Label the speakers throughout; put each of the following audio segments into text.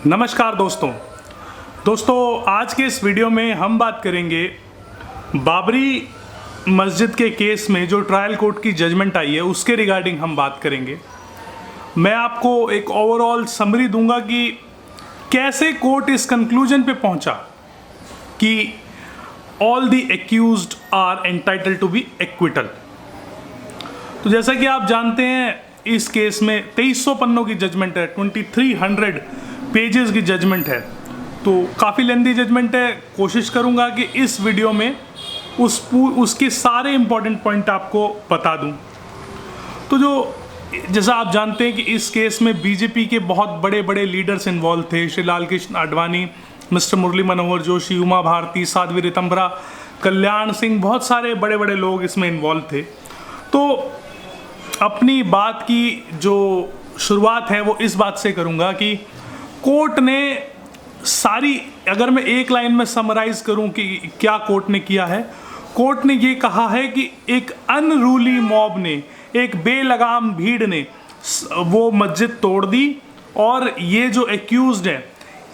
Speaker 1: नमस्कार दोस्तों आज के इस वीडियो में हम बात करेंगे बाबरी मस्जिद के केस में जो ट्रायल कोर्ट की जजमेंट आई है उसके रिगार्डिंग हम बात करेंगे। मैं आपको एक ओवरऑल समरी दूंगा कि कैसे कोर्ट इस कंक्लूजन पे पहुंचा कि all the accused are entitled to be acquittal. तो जैसा कि आप जानते हैं इस केस में 2300 पन्नों की जजमेंट है, 2300 पेजेस की जजमेंट है, तो काफ़ी लेंदी जजमेंट है। कोशिश करूंगा कि इस वीडियो में उसके सारे इंपॉर्टेंट पॉइंट आपको बता दूं। तो जैसा आप जानते हैं कि इस केस में बीजेपी के बहुत बड़े बड़े लीडर्स इन्वॉल्व थे। श्री लाल कृष्ण आडवाणी, मिस्टर मुरली मनोहर जोशी, उमा भारती, साध्वी ऋतंभरा, कल्याण सिंह, बहुत सारे बड़े बड़े लोग इसमें इन्वॉल्व थे। तो अपनी बात की जो शुरुआत है वो इस बात से करूंगा कि कोर्ट ने सारी, अगर मैं एक लाइन में समराइज करूं कि क्या कोर्ट ने किया है, कोर्ट ने ये कहा है कि एक अनरूली मॉब ने, एक बेलगाम भीड़ ने वो मस्जिद तोड़ दी और ये जो एक्यूज्ड है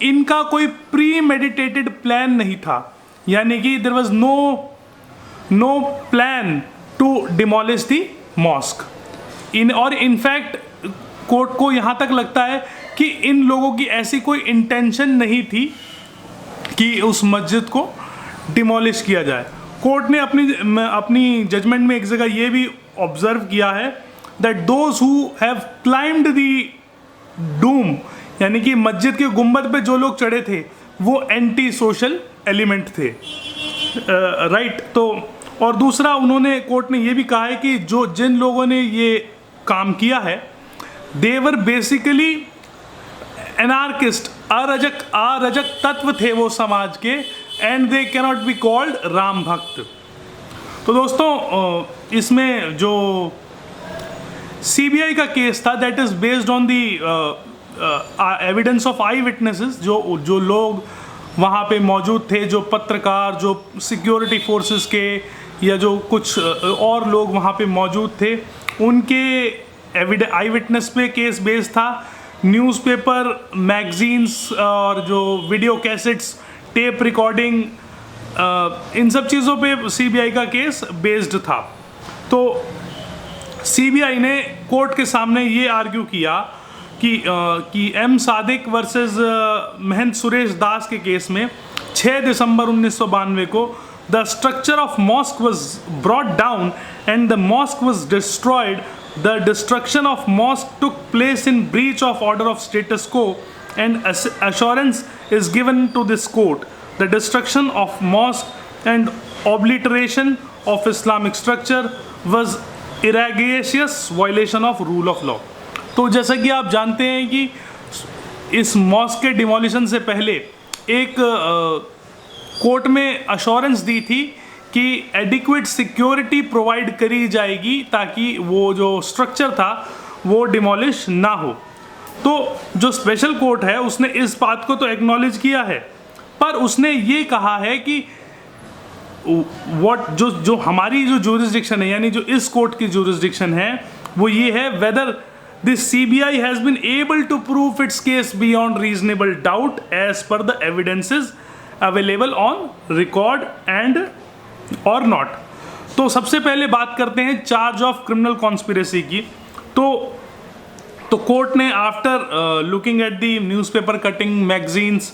Speaker 1: इनका कोई प्री मेडिटेटेड प्लान नहीं था, यानी कि there was no plan to demolish the mosque. और इनफैक्ट कोर्ट को यहाँ तक लगता है कि इन लोगों की ऐसी कोई इंटेंशन नहीं थी कि उस मस्जिद को डिमोलिश किया जाए। कोर्ट ने अपनी जजमेंट में एक जगह ये भी ऑब्जर्व किया है that those who have claimed the dome, यानी कि मस्जिद के गुंबद पे जो लोग चढ़े थे वो एंटी सोशल एलिमेंट थे, राइट। तो और दूसरा उन्होंने, कोर्ट ने ये भी कहा है कि जिन लोगों ने ये काम किया है देवर बेसिकली एनार्किस्ट, अराजक तत्व थे वो समाज के, and they cannot be called Ram भक्त। तो दोस्तों इसमें जो सीबीआई का केस था that is based on the evidence of I witnesses, जो लोग वहाँ पे मौजूद थे, जो पत्रकार, जो सिक्योरिटी फोर्सेस के या जो कुछ और लोग वहाँ पे मौजूद थे, उनके आई विटनेस पे केस बेस्ड था। न्यूज़पेपर, मैगजीन्स और जो वीडियो कैसेट्स, टेप रिकॉर्डिंग, इन सब चीज़ों पे सीबीआई का केस बेस्ड था। तो सीबीआई ने कोर्ट के सामने ये आर्ग्यू किया कि एम सादिक वर्सेस महंत सुरेश दास के केस में 6 दिसंबर 1992 को the structure of mosque was brought down and the mosque was destroyed. The destruction of mosque took place in breach of order of status quo and assurance is given to this court. The destruction of mosque and obliteration of Islamic structure was egregious violation of rule of law. तो जैसा कि आप जानते हैं कि इस mask के demolition से पहले एक कोर्ट में अश्योरेंस दी थी कि एडिक्वेट सिक्योरिटी प्रोवाइड करी जाएगी ताकि वो जो स्ट्रक्चर था वो डिमोलिश ना हो। तो जो स्पेशल कोर्ट है उसने इस बात को तो एक्नॉलेज किया है, पर उसने ये कहा है कि जो हमारी जो ज्यूरिसडिक्शन है, यानी जो इस कोर्ट की ज्यूरिसडिक्शन है, वो ये है whether this CBI has been able to prove its case beyond reasonable doubt as per the evidences available on record and और नॉट। तो सबसे पहले बात करते हैं चार्ज ऑफ क्रिमिनल कॉन्स्पिरेसी की। तो कोर्ट ने after looking at the newspaper cutting, magazines,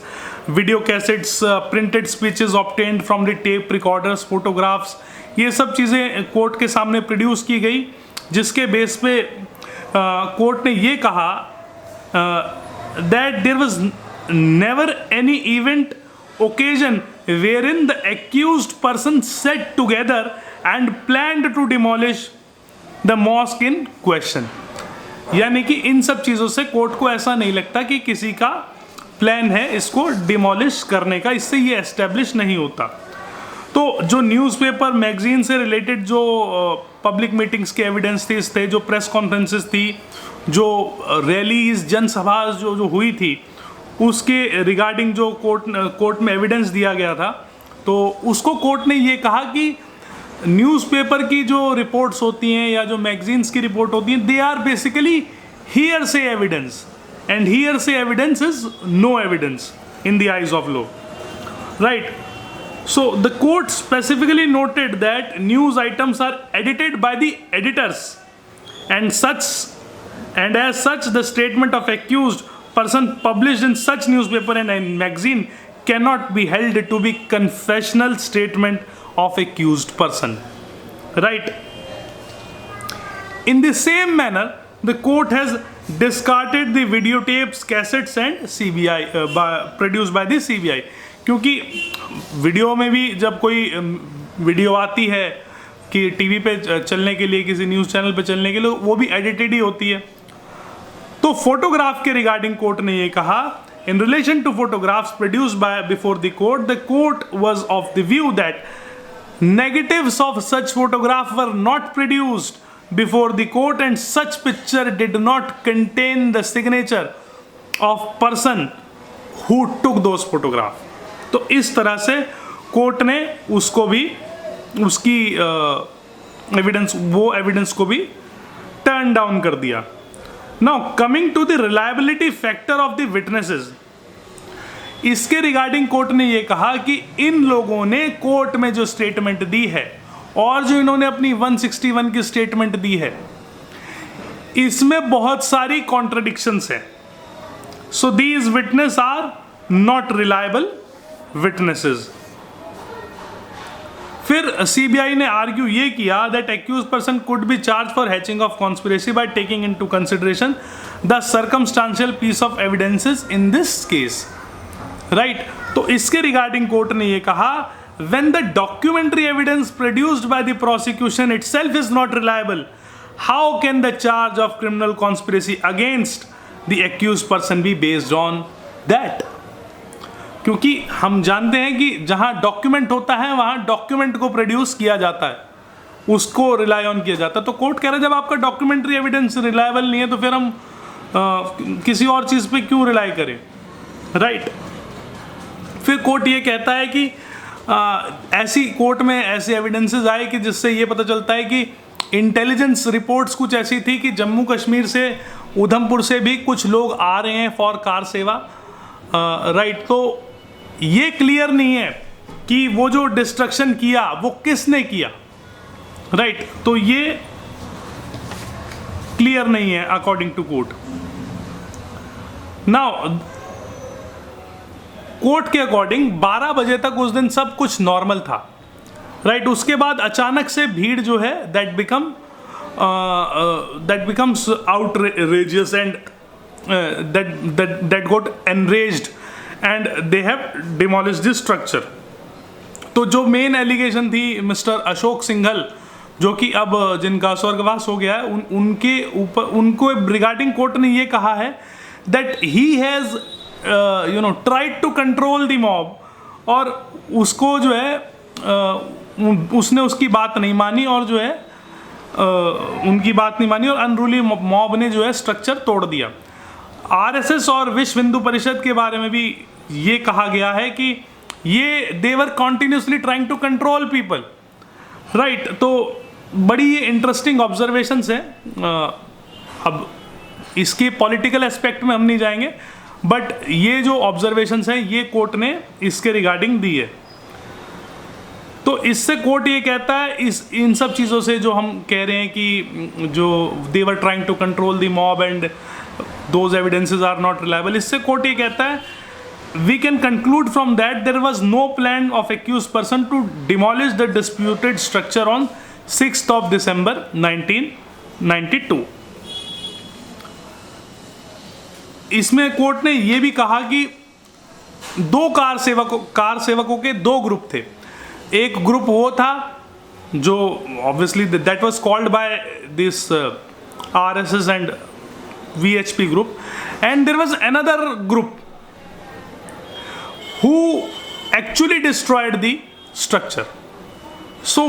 Speaker 1: video cassettes, printed speeches obtained from the tape recorders, photographs, ये सब चीज़ें कोर्ट के सामने प्रोड्यूस की गई, जिसके बेस पे कोर्ट ने ये कहा that there was never any event occasion wherein the accused person sat together and planned to demolish the mosque in question. यानी कि इन सब चीज़ों से कोर्ट को ऐसा नहीं लगता कि किसी का प्लान है इसको डिमोलिश करने का, इससे ये एस्टेब्लिश नहीं होता। तो जो न्यूज़पेपर, मैगजीन से रिलेटेड जो पब्लिक मीटिंग्स के एविडेंस थे, जो प्रेस कॉन्फ्रेंसेस थी, जो रैलीज, जनसभा जो हुई थी, उसके रिगार्डिंग जो कोर्ट में एविडेंस दिया गया था, तो उसको कोर्ट ने ये कहा कि न्यूज़पेपर की जो रिपोर्ट्स होती हैं या जो मैगजीन्स की रिपोर्ट होती हैं, दे आर बेसिकली हियर से evidence, and hearsay evidence is no evidence in the eyes of law, right? So the court specifically noted that news items are edited by the editors, and as such the statement of accused person published in such newspaper and magazine cannot be held to be confessional statement of accused person, right? In the same manner, the court has discarded the videotapes, cassettes and CBI produced by the CBI, क्योंकि video में भी जब कोई video आती है कि TV पे चलने के लिए, किसी न्यूज़ चैनल पे चलने के लिए, वो भी एडिटेड ही होती है। तो फोटोग्राफ के रिगार्डिंग कोर्ट ने ये कहा, in relation to photographs produced by before the court was of the view that negatives of such photograph were not produced before the court and such picture did not contain the signature of person who took those photograph। तो इस तरह से court ने उसको भी, उसकी evidence को भी टर्न डाउन कर दिया। Now coming to the reliability factor of the witnesses, इसके रिगार्डिंग कोर्ट ने यह कहा कि इन लोगों ने कोर्ट में जो स्टेटमेंट दी है और जो इन्होंने अपनी 161 की स्टेटमेंट दी है, इसमें बहुत सारी कॉन्ट्रडिक्शंस हैं। So these witness are not reliable witnesses. फिर सीबीआई ने आर्ग्यू ये किया that accuse person could be charge for hatching of conspiracy by taking into consideration the circumstantial piece of evidences in this case, right? तो इसके regarding court ने ये कहा, when the documentary evidence produced by the prosecution itself is not reliable, how can the charge of criminal conspiracy against the accused person be based on that? क्योंकि हम जानते हैं कि जहां डॉक्यूमेंट होता है वहां डॉक्यूमेंट को प्रोड्यूस किया जाता है, उसको रिलाई ऑन किया जाता है। तो कोर्ट कह रहा है जब आपका डॉक्यूमेंट्री एविडेंस रिलायबल नहीं है तो फिर हम किसी और चीज़ पे क्यों रिलाई करें, राइट? फिर कोर्ट ये कहता है कि ऐसी कोर्ट में ऐसे एविडेंसेस आए कि जिससे ये पता चलता है कि इंटेलिजेंस रिपोर्ट्स कुछ ऐसी थी कि जम्मू कश्मीर से, उधमपुर से भी कुछ लोग आ रहे हैं फॉर कार सेवा, राइट? तो ये क्लियर नहीं है कि वो जो डिस्ट्रक्शन किया वो किसने किया, राइट? तो ये क्लियर नहीं है according to court. Now court के अकॉर्डिंग 12 बजे तक उस दिन सब कुछ नॉर्मल था, राइट? उसके बाद अचानक से भीड़ जो है that becomes outrageous and that got enraged and they have demolished this structure। तो जो मेन एलिगेशन थी मिस्टर अशोक सिंघल, जो कि अब जिनका स्वर्गवास हो गया है, उनके ऊपर, उनको रिगार्डिंग कोर्ट ने ये कहा है that he has tried to control the mob, और उसको जो है उसने उसकी बात नहीं मानी और जो है उनकी बात नहीं मानी और अनरूली मॉब ने जो है स्ट्रक्चर तोड़ दिया। आरएसएस और विश्व हिंदू परिषद के बारे में भी ये कहा गया है कि ये they were continuously trying to control people, right? तो बड़ी ये इंटरेस्टिंग ऑब्जर्वेशंस हैं। अब इसके पॉलिटिकल एस्पेक्ट में हम नहीं जाएंगे, बट ये जो ऑब्जर्वेशंस हैं ये कोर्ट ने इसके रिगार्डिंग दी है। तो इससे कोर्ट ये कहता है, इन सब चीज़ों से जो हम कह रहे हैं कि जो they were trying to control the mob and those evidences are not reliable, इससे कोर्ट ये कहता है we can conclude from that there was no plan of accused person to demolish the disputed structure on 6th of December 1992। इसमें court ने यह भी कहा कि दो कार सेवकों के दो ग्रुप थे। एक ग्रुप वो था जो obviously that was called by this RSS and VHP group, and there was another group who actually destroyed the structure. So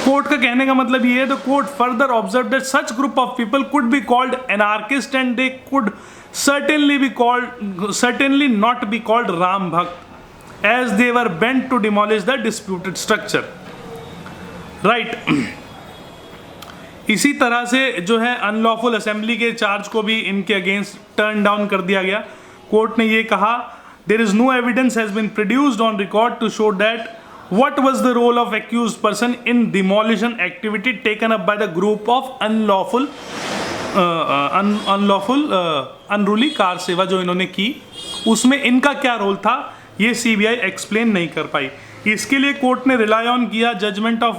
Speaker 1: court का कहने का मतलब ये है, the court further observe that such group of people could be called anarchist and they could certainly not be called Ram Bhakt as they were bent to demolish the disputed structure, right? इसी तरह से जो है unlawful assembly के charge को भी इनके against turn down कर दिया गया। कोर्ट ने ये कहा, there is no evidence has been produced on record to show that what was the role of accused person in demolition activity taken up by the group of unruly kar seva जो इन्होंने की, उसमें इनका क्या रोल था, ये सीबीआई एक्सप्लेन नहीं कर पाई। इसके लिए कोर्ट ने रिलाई ऑन किया judgement of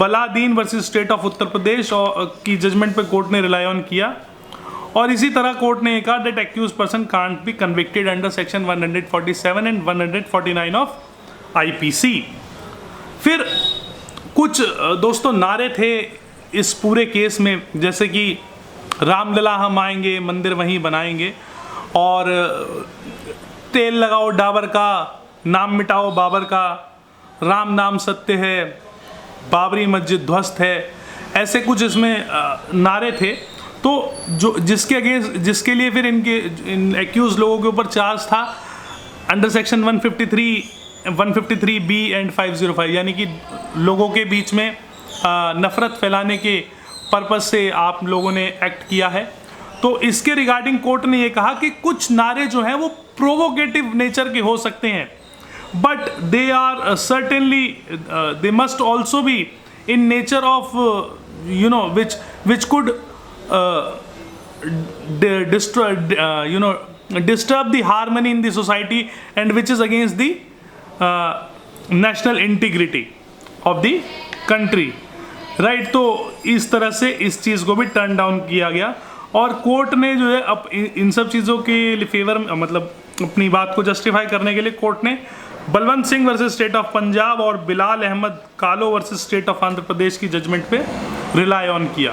Speaker 1: Baladin versus state of Uttar Pradesh की जजमेंट पे कोर्ट ने रिलाई ऑन किया। और इसी तरह कोर्ट ने कहा that accused person can't be convicted under section 147 and 149 of IPC. फिर कुछ दोस्तों नारे थे इस पूरे केस में, जैसे कि रामलला हम आएंगे मंदिर वहीं बनाएंगे, और तेल लगाओ डाबर का, नाम मिटाओ बाबर का, राम नाम सत्य है, बाबरी मस्जिद ध्वस्त है, ऐसे कुछ इसमें नारे थे। तो जो जिसके लिए फिर इन एक्यूज लोगों के ऊपर चार्ज था अंडर सेक्शन 153 बी एंड 505, यानी कि लोगों के बीच में नफरत फैलाने के पर्पस से आप लोगों ने एक्ट किया है। तो इसके रिगार्डिंग कोर्ट ने ये कहा कि कुछ नारे जो हैं वो प्रोवोकेटिव नेचर के हो सकते हैं, but they are certainly they must also be in nature of which could disturb the harmony in the society and which is against the national integrity of the country, right? तो इस तरह से इस चीज़ को भी टर्न डाउन किया गया और कोर्ट ने जो है अब इन सब चीज़ों के फेवर में, मतलब अपनी बात को जस्टिफाई करने के लिए कोर्ट ने Balwant Singh versus state of Punjab और बिलाल अहमद कालो versus state of Andhra Pradesh की जजमेंट पे रिलाई ऑन किया।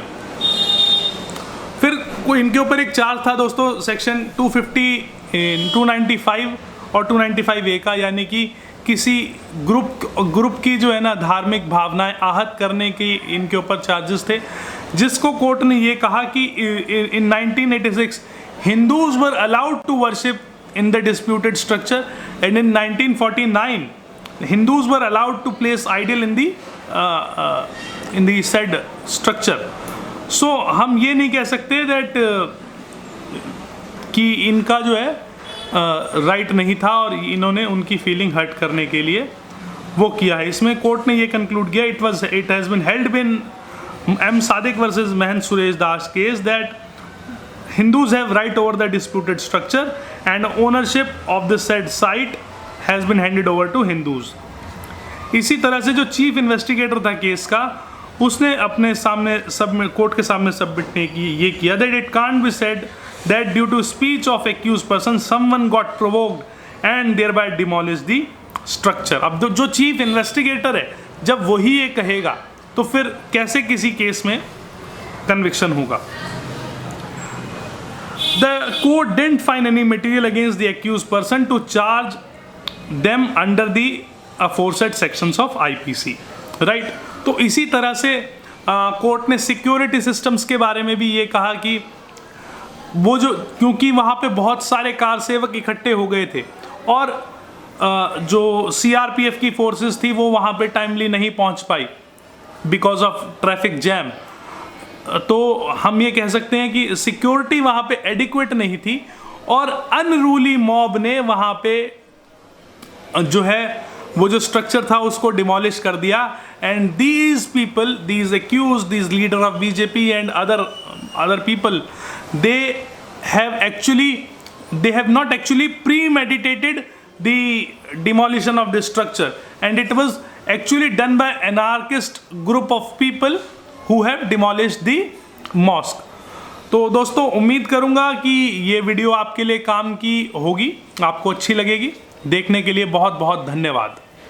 Speaker 1: फिर कोई इनके ऊपर एक चार्ज था दोस्तों सेक्शन 295 और 295A का, यानी कि किसी ग्रुप की जो है ना धार्मिक भावनाएं आहत करने की इनके ऊपर चार्जेस थे, जिसको कोर्ट ने ये कहा कि in 1986 Hindus were allowed to worship in the disputed structure, and in 1949 Hindus were allowed to place idol in the said structure. So हम ये नहीं कह सकते that कि इनका जो है राइट नहीं था और इन्होंने उनकी फीलिंग हर्ट करने के लिए वो किया है। इसमें कोर्ट ने ये कंक्लूड किया, it has been held in M. Sadiq versus Mahant Suresh Das case that Hindus have right over the disputed structure and ownership of the said site has been handed over to Hindus. इसी तरह से जो chief investigator था case का, उसने अपने सामने court के सामने सबमिट ने ये किया that it can't be said that due to speech of accused person someone got provoked and thereby demolished the structure. अब जो चीफ इन्वेस्टिगेटर है जब वही ये कहेगा तो फिर कैसे किसी केस में कन्विक्शन होगा। The court didn't find any material against the accused person to charge them under the aforesaid sections of IPC, right? तो इसी तरह से कोर्ट ने सिक्योरिटी सिस्टम्स के बारे में भी ये कहा कि वो जो, क्योंकि वहाँ पे बहुत सारे कार सेवक इकट्ठे हो गए थे और जो CRPF की फोर्सेस थी वो वहाँ पे टाइमली नहीं पहुँच पाई बिकॉज ऑफ ट्रैफिक जैम, तो हम ये कह सकते हैं कि सिक्योरिटी वहाँ पे एडिक्वेट नहीं थी और अनरूली मॉब ने वहाँ पे जो है वो जो स्ट्रक्चर था उसको डिमोलिश कर दिया। And these people, these accuse, these leader of BJP and other people, they have not actually premeditated the demolition of this structure, and it was actually done by anarchist group of people who have demolished the mosque. तो दोस्तों उम्मीद करूंगा कि ये video आपके लिए काम की होगी, आपको अच्छी लगेगी। देखने के लिए बहुत बहुत धन्यवाद।